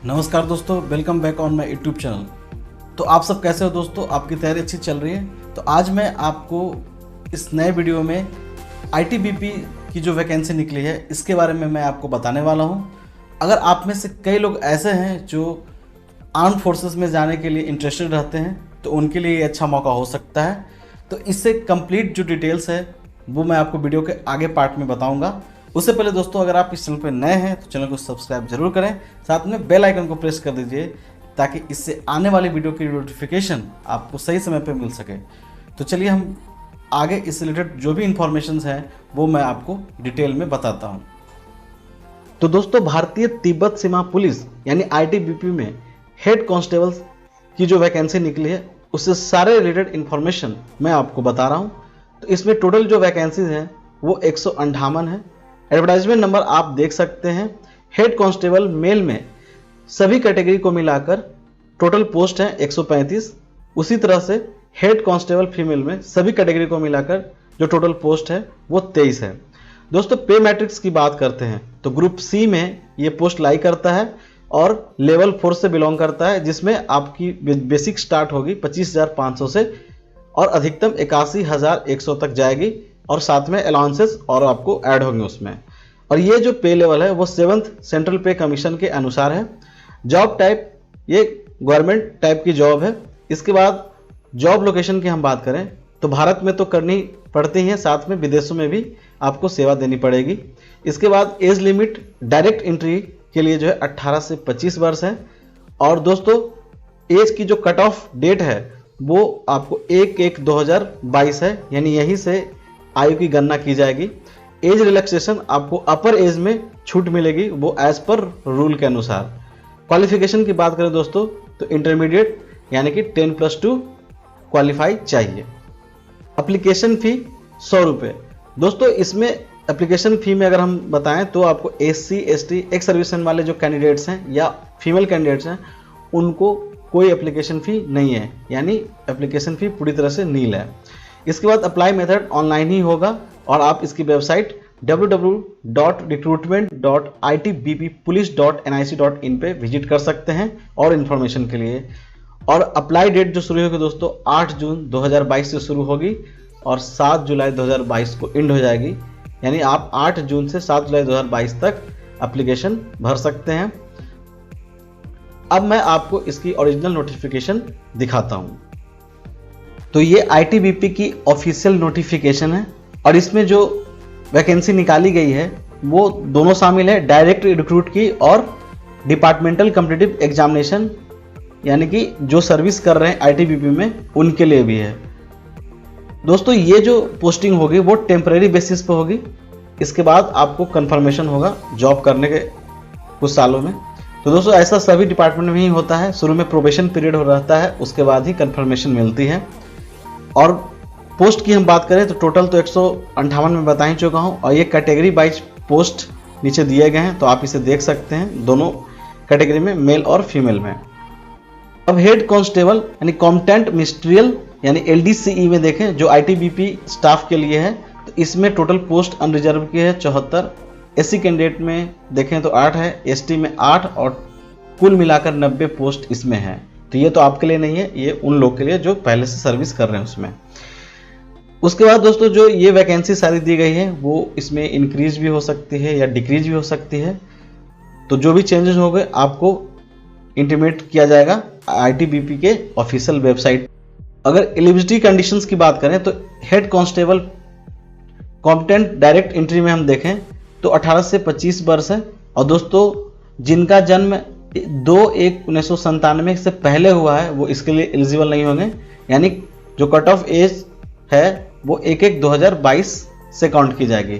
नमस्कार दोस्तों, welcome back on my YouTube channel. तो आप सब कैसे हो दोस्तों? आपकी तैयारी अच्छी चल रही है? तो आज मैं आपको इस नए वीडियो में आईटीबीपी की जो वैकेंसी निकली है इसके बारे में मैं आपको बताने वाला हूं। अगर आप में से कई लोग ऐसे हैं जो आर्म्ड फोर्सेस में जाने के लिए इंटरेस्टेड रहते हैं तो उनके लिए ये अच्छा मौका हो सकता है। तो इससे कंप्लीट जो डिटेल्स है वो मैं आपको वीडियो के आगे पार्ट में बताऊँगा। उससे पहले दोस्तों, अगर आप इस चैनल पर नए हैं तो चैनल को सब्सक्राइब जरूर करें, साथ में बेल आइकन को प्रेस कर दीजिए ताकि इससे आने वाली वीडियो की नोटिफिकेशन आपको सही समय पर मिल सके। तो चलिए हम आगे इससे रिलेटेड जो भी इंफॉर्मेशन हैं वो मैं आपको डिटेल में बताता हूँ। तो दोस्तों, भारतीय तिब्बत सीमा पुलिस यानी आईटीबीपी में हेड कांस्टेबल्स की जो वैकेंसी निकली है उससे सारे रिलेटेड इन्फॉर्मेशन मैं आपको बता रहा हूँ। तो इसमें टोटल जो वैकेंसीज हैं वो 158 है। एडवर्टाइजमेंट नंबर आप देख सकते हैं। हेड कांस्टेबल मेल में सभी कैटेगरी को मिलाकर टोटल पोस्ट है 135। उसी तरह से हेड कांस्टेबल फीमेल में सभी कैटेगरी को मिलाकर जो टोटल पोस्ट है वो 23 है। दोस्तों, पे मैट्रिक्स की बात करते हैं तो ग्रुप सी में ये पोस्ट लाई करता है और लेवल 4 से बिलोंग करता है, जिसमें आपकी बेसिक स्टार्ट होगी 25,500 से और अधिकतम 81,100 तक जाएगी और साथ में अलाउंसेस और आपको ऐड होंगे उसमें। और ये जो पे लेवल है वो 7th सेंट्रल पे कमीशन के अनुसार है। जॉब टाइप ये गवर्नमेंट टाइप की जॉब है। इसके बाद जॉब लोकेशन की हम बात करें तो भारत में तो करनी पड़ती है, साथ में विदेशों में भी आपको सेवा देनी पड़ेगी। इसके बाद एज लिमिट डायरेक्ट एंट्री के लिए जो है 18 से 25 वर्ष है। और दोस्तों, एज की जो कट ऑफ डेट है वो आपको 1/1/2022 है, यानी यहीं से आयु की गणना की जाएगी। एज रिलैक्सेशन आपको अपर एज में छूट मिलेगी, वो एज पर रूल के अनुसार। क्वालिफिकेशन की बात करें दोस्तों तो इंटरमीडिएट यानी कि 10+2 क्वालिफाई चाहिए। एप्लीकेशन फ़ी 100 रुपये। दोस्तों, इसमें एप्लीकेशन फ़ी में अगर हम बताएं तो आपको SC ST एक्स सर्विसमैन वाले जो कैंडिडेट्स हैं या फीमेल कैंडिडेट्स हैं उनको कोई एप्लीकेशन फ़ी नहीं है, यानी एप्लीकेशन फ़ी पूरी तरह से नील है। इसके बाद अप्लाई मेथड ऑनलाइन ही होगा और आप इसकी वेबसाइट www.recruitment.itbppolice.nic.in पे विजिट कर सकते हैं और इन्फॉर्मेशन के लिए। और अप्लाई डेट जो शुरू होगी दोस्तों 8 जून 2022 से शुरू होगी और 7 जुलाई 2022 को एंड हो जाएगी, यानी आप 8 जून से 7 जुलाई 2022 तक एप्लीकेशन भर सकते हैं। अब मैं आपको इसकी ओरिजिनल नोटिफिकेशन दिखाता हूँ। तो ये आईटीबीपी की ऑफिशियल नोटिफिकेशन है और इसमें जो वैकेंसी निकाली गई है वो दोनों शामिल है, डायरेक्ट रिक्रूट की और डिपार्टमेंटल कॉम्पिटिटिव एग्जामिनेशन, यानी कि जो सर्विस कर रहे हैं आईटीबीपी में उनके लिए भी है। दोस्तों, ये जो पोस्टिंग होगी वो टेम्परेरी बेसिस पे होगी। इसके बाद आपको कंफर्मेशन होगा जॉब करने के कुछ सालों में। तो दोस्तों, ऐसा सभी डिपार्टमेंट में ही होता है। शुरू में प्रोबेशन पीरियड हो रहता है, उसके बाद ही कंफर्मेशन मिलती है। और पोस्ट की हम बात करें तो टोटल तो 158 में बता ही चुका हूँ और ये कैटेगरी वाइज पोस्ट नीचे दिए गए हैं, तो आप इसे देख सकते हैं दोनों कैटेगरी में, मेल और फीमेल में। अब हेड कांस्टेबल यानी कॉम्पिटेंट मिनिस्ट्रियल यानी LDCE में देखें जो आईटीबीपी स्टाफ के लिए है, तो इसमें टोटल पोस्ट अनरिजर्व की है 74। SC कैंडिडेट में देखें तो 8 है, ST में 8 और कुल मिलाकर 90 पोस्ट इसमें है। तो ये तो आपके लिए नहीं है, ये उन लोग के लिए जो पहले से सर्विस कर रहे हैं उसमें। उसके बाद दोस्तों, जो ये वैकेंसी सारी दी गई है वो इसमें इंक्रीज भी हो सकती है या डिक्रीज भी हो सकती है। तो जो भी चेंजेस हो गए आपको इंटीमेट किया जाएगा आईटीबीपी के ऑफिशियल वेबसाइट। अगर एलिजिबिलिटी कंडीशंस की बात करें तो head constable competent direct entry में हम देखें तो 18 से 25 वर्ष है। और दोस्तों, जिनका जन्म 2/1/1997 से पहले हुआ है वो इसके लिए एलिजिबल नहीं होंगे, यानी जो कट ऑफ एज है वो 1/1/2022 से काउंट की जाएगी।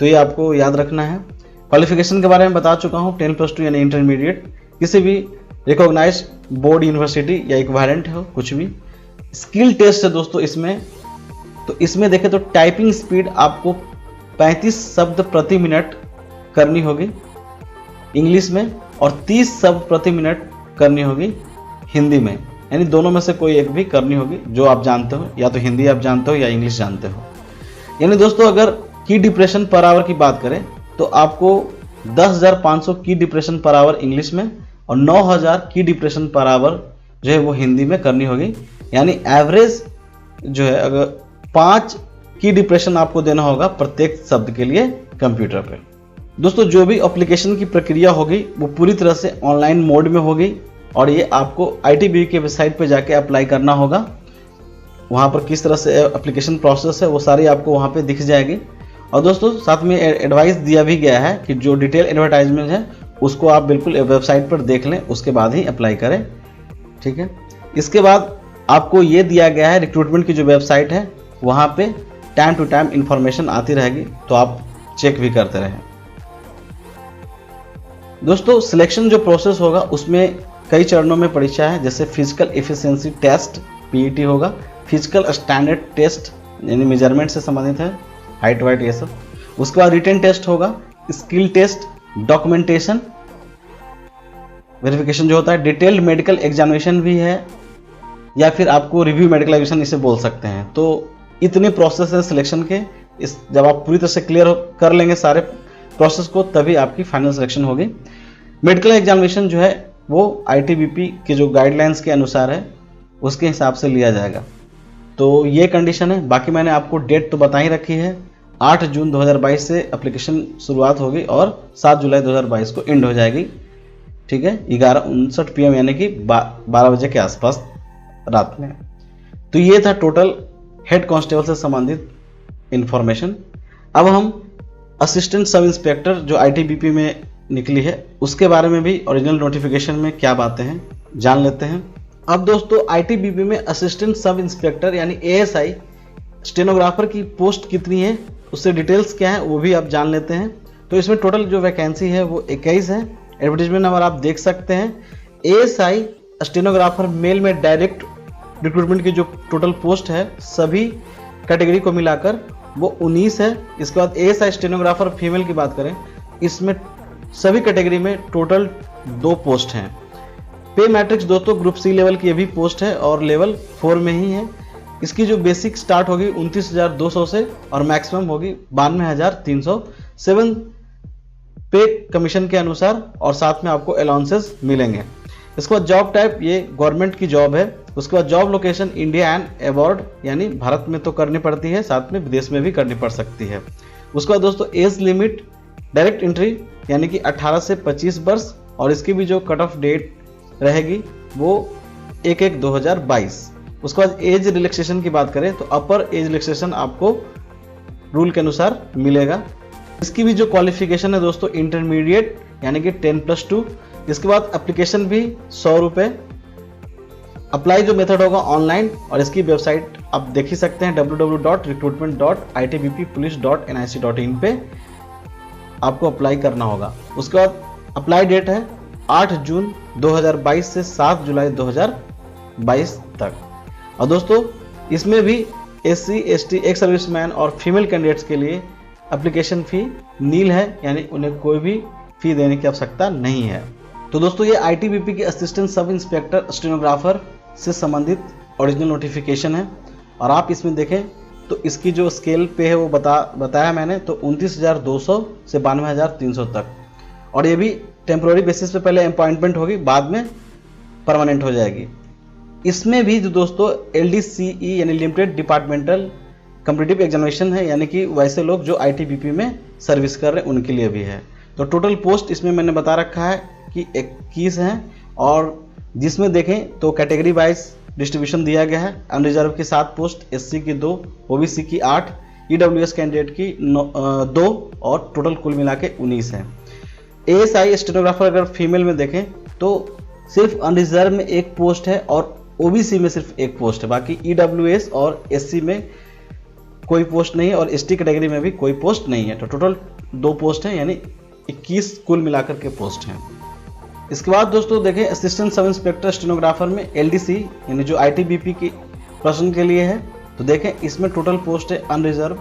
तो ये आपको याद रखना है। क्वालिफिकेशन के बारे में बता चुका हूँ, 10+2 यानी इंटरमीडिएट, किसी भी रिकॉग्नाइज्ड बोर्ड यूनिवर्सिटी या इक्विवेलेंट हो कुछ भी। स्किल टेस्ट है दोस्तों इसमें, तो इसमें देखें तो टाइपिंग स्पीड आपको 35 शब्द प्रति मिनट करनी होगी इंग्लिश में और 30 शब्द प्रति मिनट करनी होगी हिंदी में, यानी दोनों में से कोई एक भी करनी होगी जो आप जानते हो, या तो हिंदी आप जानते हो या इंग्लिश जानते हो। यानी दोस्तों, अगर की डिप्रेशन पर आवर की बात करें तो आपको 10,500 की डिप्रेशन पर आवर इंग्लिश में और 9000 की डिप्रेशन पर आवर जो है वो हिंदी में करनी होगी। यानी एवरेज जो है अगर 5 की डिप्रेशन आपको देना होगा प्रत्येक शब्द के लिए कंप्यूटर पे। दोस्तों जो भी एप्लीकेशन की प्रक्रिया होगी वो पूरी तरह से ऑनलाइन मोड में होगी और ये आपको ITBP के वेबसाइट पे जाके अप्लाई करना होगा। वहाँ पर किस तरह से एप्लीकेशन प्रोसेस है वो सारी आपको वहाँ पे दिख जाएगी। और दोस्तों साथ में एडवाइस दिया भी गया है कि जो डिटेल एडवर्टाइजमेंट है उसको आप बिल्कुल वेबसाइट पर देख लें, उसके बाद ही अप्लाई करें, ठीक है। इसके बाद आपको ये दिया गया है रिक्रूटमेंट की जो वेबसाइट है वहाँ पे टाइम टू टाइम इंफॉर्मेशन आती रहेगी, तो आप चेक भी करते रहें। दोस्तों सिलेक्शन जो प्रोसेस होगा उसमें कई चरणों में परीक्षा है, जैसे फिजिकल एफिशिएंसी टेस्ट PET होगा, फिजिकल स्टैंडर्ड टेस्ट यानी मेजरमेंट से संबंधित है, हाइट वाइट ये सब। उसके बाद रिटन टेस्ट होगा, स्किल टेस्ट, डॉक्यूमेंटेशन वेरिफिकेशन जो होता है, डिटेल्ड मेडिकल एग्जामिनेशन भी है या फिर आपको रिव्यू मेडिकल एग्जामिनेशन इसे बोल सकते हैं। तो इतने प्रोसेस है सिलेक्शन के, इस जब आप पूरी तरह से क्लियर कर लेंगे सारे प्रोसेस को तभी आपकी फाइनल सिलेक्शन होगी। मेडिकल एग्जामिनेशन जो है वो ITBP के जो गाइडलाइंस के अनुसार है उसके हिसाब से लिया जाएगा। तो ये कंडीशन है। बाकी मैंने आपको डेट तो बता ही रखी है, 8 जून 2022 से एप्लीकेशन शुरुआत होगी और 7 जुलाई 2022 को एंड हो जाएगी, ठीक है, 11:59 PM यानी कि 12 बजे के आसपास रात में। तो ये था टोटल हेड कांस्टेबल से संबंधित इंफॉर्मेशन। अब हम असिस्टेंट सब इंस्पेक्टर जो ITBP में निकली है उसके बारे में भी ओरिजिनल नोटिफिकेशन में क्या बातें हैं जान लेते हैं। अब दोस्तों ITBP में असिस्टेंट सब इंस्पेक्टर यानी ASI स्टेनोग्राफर की पोस्ट कितनी है, उससे डिटेल्स क्या है वो भी आप जान लेते हैं। तो इसमें टोटल जो वैकेंसी है वो 21 है। एडवर्टीजमेंट नंबर आप देख सकते हैं। ASI स्टेनोग्राफर मेल में डायरेक्ट रिक्रूटमेंट की जो टोटल पोस्ट है सभी कैटेगरी को मिलाकर वो 19 है। इसके बाद ASI स्टेनोग्राफर फीमेल की बात करें, इसमें सभी कैटेगरी में टोटल 2 पोस्ट हैं। पे मैट्रिक्स दोस्तों ग्रुप C लेवल की ये भी पोस्ट है और लेवल 4 में ही है। इसकी जो बेसिक स्टार्ट होगी 29,200 से और मैक्सिमम होगी 92,300 7 पे कमीशन के अनुसार, और साथ में आपको अलाउंसेस मिलेंगे। इसके बाद जॉब टाइप ये गवर्नमेंट की जॉब है। उसके बाद job location India and abroad यानी भारत में तो करनी पड़ती है, साथ में विदेश में भी करनी पड़ सकती है। उसके बाद दोस्तों एज लिमिट डायरेक्ट एंट्री यानी कि 18 से 25 वर्ष, और इसकी भी जो कट ऑफ डेट रहेगी वो 1/1/2022। उसके बाद एज रिलैक्सेशन की बात करें तो अपर एज रिलैक्सेशन आपको रूल के अनुसार मिलेगा। इसकी भी जो क्वालिफिकेशन है दोस्तों इंटरमीडिएट यानी कि 10+2। इसके बाद एप्लीकेशन भी 100 रुपये। अप्लाई जो मेथड होगा ऑनलाइन, और इसकी वेबसाइट आप देख ही सकते हैं www.recruitment.itbppolice.nic.in पे आपको अप्लाई करना होगा। उसके बाद अप्लाई डेट है 8 जून 2022 से 7 जुलाई 2022 तक। और दोस्तों इसमें भी SC ST एक्स सर्विसमैन और फीमेल कैंडिडेट्स के लिए एप्लीकेशन फ़ी नील है, यानी उन्हें कोई भी फ़ी देने की आवश्यकता नहीं है। तो दोस्तों ये ITBP के असिस्टेंट सब इंस्पेक्टर स्टेनोग्राफर से संबंधित ओरिजिनल नोटिफिकेशन है। और आप इसमें देखें तो इसकी जो स्केल पे है वो बताया मैंने, तो 29,200 से 92,300 तक। और ये भी टेम्प्रोरी बेसिस पे पहले अपॉइंटमेंट होगी, बाद में परमानेंट हो जाएगी। इसमें भी जो दोस्तों LDCE यानी लिमिटेड डिपार्टमेंटल कम्पिटिटिव एग्जामिनेशन है, यानी कि वैसे लोग जो ITBP में सर्विस कर रहे हैं उनके लिए भी है। तो टोटल पोस्ट इसमें मैंने बता रखा है कि 21 हैं, और जिसमें देखें तो कैटेगरी वाइज डिस्ट्रीब्यूशन दिया गया है। अनरिजर्व की 7 पोस्ट, SC की 2, OBC की 8, EWS कैंडिडेट की 2 और टोटल कुल मिला के 19 है। ASI स्टेनोग्राफर अगर फीमेल में देखें तो सिर्फ अनरिजर्व में 1 पोस्ट है और OBC में सिर्फ 1 पोस्ट है। बाकी EWS और SC में कोई पोस्ट नहीं है और ST कैटेगरी में भी कोई पोस्ट नहीं है। तो टोटल 2 पोस्ट हैं, यानी 21 कुल मिलाकर के पोस्ट हैं। इसके बाद दोस्तों देखें असिस्टेंट सब इंस्पेक्टर स्टेनोग्राफर में LDC यानी जो ITBP की पर्सन के लिए है, तो देखें इसमें टोटल पोस्ट है अनरिजर्व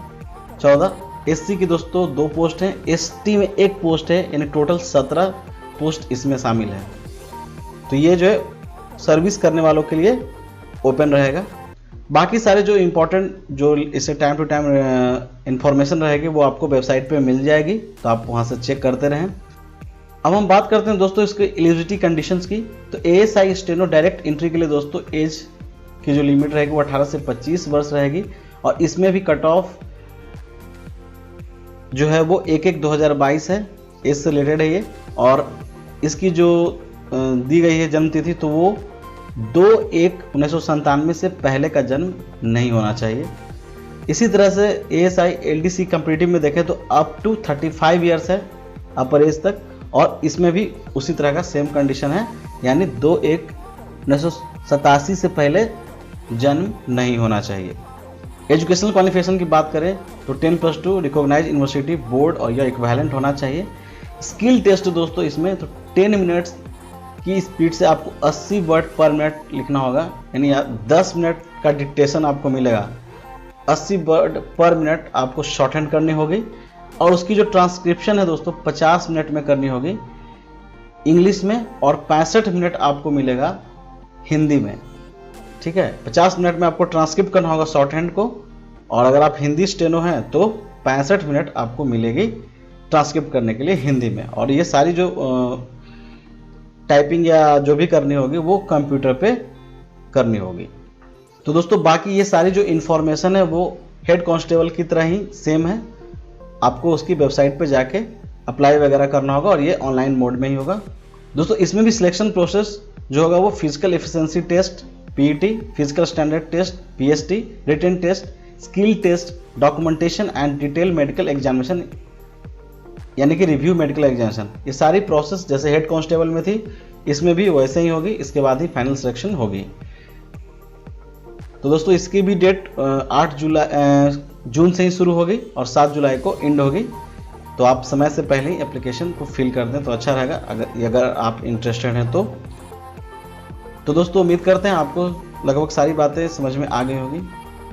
14, SC की दोस्तों 2 पोस्ट हैं, ST में 1 पोस्ट है, यानी टोटल 17 पोस्ट इसमें शामिल है। तो ये जो है सर्विस करने वालों के लिए ओपन रहेगा। बाकी सारे जो इम्पोर्टेंट जो इससे टाइम टू टाइम इंफॉर्मेशन रहेगी वो आपको वेबसाइट पे मिल जाएगी, तो आप वहाँ से चेक करते रहें। अब हम बात करते हैं दोस्तों इसके एलिजिबिलिटी कंडीशंस की। तो ASI स्टेनो डायरेक्ट एंट्री के लिए दोस्तों एज की जो लिमिट रहेगी वो 18 से 25 वर्ष रहेगी, और इसमें भी कट ऑफ जो है वो 1/1/2022 है, एज से रिलेटेड है ये। और इसकी जो दी गई है जन्म तिथि तो वो 2/1/1997 से पहले का जन्म नहीं होना चाहिए। इसी तरह से ASI LDC कंपेटिटिव में देखें तो अप टू 35 ईयर्स है अपर एज तक, और इसमें भी उसी तरह का सेम कंडीशन है, यानी 2/1/1987 से पहले जन्म नहीं होना चाहिए। एजुकेशनल क्वालिफिकेशन की बात करें तो 10+2 रिकॉग्नाइज यूनिवर्सिटी बोर्ड और या इक्विवेलेंट होना चाहिए। स्किल टेस्ट दोस्तों इसमें तो 10 मिनट्स की स्पीड से आपको 80 वर्ड पर मिनट लिखना होगा, यानी 10 मिनट का डिक्टेशन आपको मिलेगा, 80 वर्ड पर मिनट आपको शॉर्ट हैंड करनी होगी, और उसकी जो ट्रांसक्रिप्शन है दोस्तों 50 मिनट में करनी होगी इंग्लिश में, और 65 मिनट आपको मिलेगा हिंदी में। ठीक है, 50 मिनट में आपको ट्रांसक्रिप्ट करना होगा शॉर्ट हैंड को, और अगर आप हिंदी स्टेनो हैं तो 65 मिनट आपको मिलेगी ट्रांसक्रिप्ट करने के लिए हिंदी में। और ये सारी जो टाइपिंग या जो भी करनी होगी वो कंप्यूटर पे करनी होगी। तो दोस्तों बाकी ये सारी जो इन्फॉर्मेशन है वो हेड कांस्टेबल की तरह ही सेम है, आपको उसकी वेबसाइट पे जाके अप्लाई वगैरह करना होगा, और ये ऑनलाइन मोड में ही होगा। दोस्तों इसमें भी सिलेक्शन प्रोसेस जो होगा वो physical efficiency test PET, physical standard test PST, written test, skill test, documentation and detail medical examination, यानी कि रिव्यू मेडिकल एग्जामिनेशन, ये सारी प्रोसेस जैसे हेड कांस्टेबल में थी इसमें भी वैसे ही होगी। इसके बाद ही फाइनल सिलेक्शन होगी। तो दोस्तों इसकी भी डेट 8 जून से ही शुरू होगी और 7 जुलाई को एंड होगी। तो आप समय से पहले ही एप्लीकेशन को फिल कर दें तो अच्छा रहेगा, अगर आप इंटरेस्टेड हैं तो दोस्तों उम्मीद करते हैं आपको लगभग सारी बातें समझ में आ गई होगी।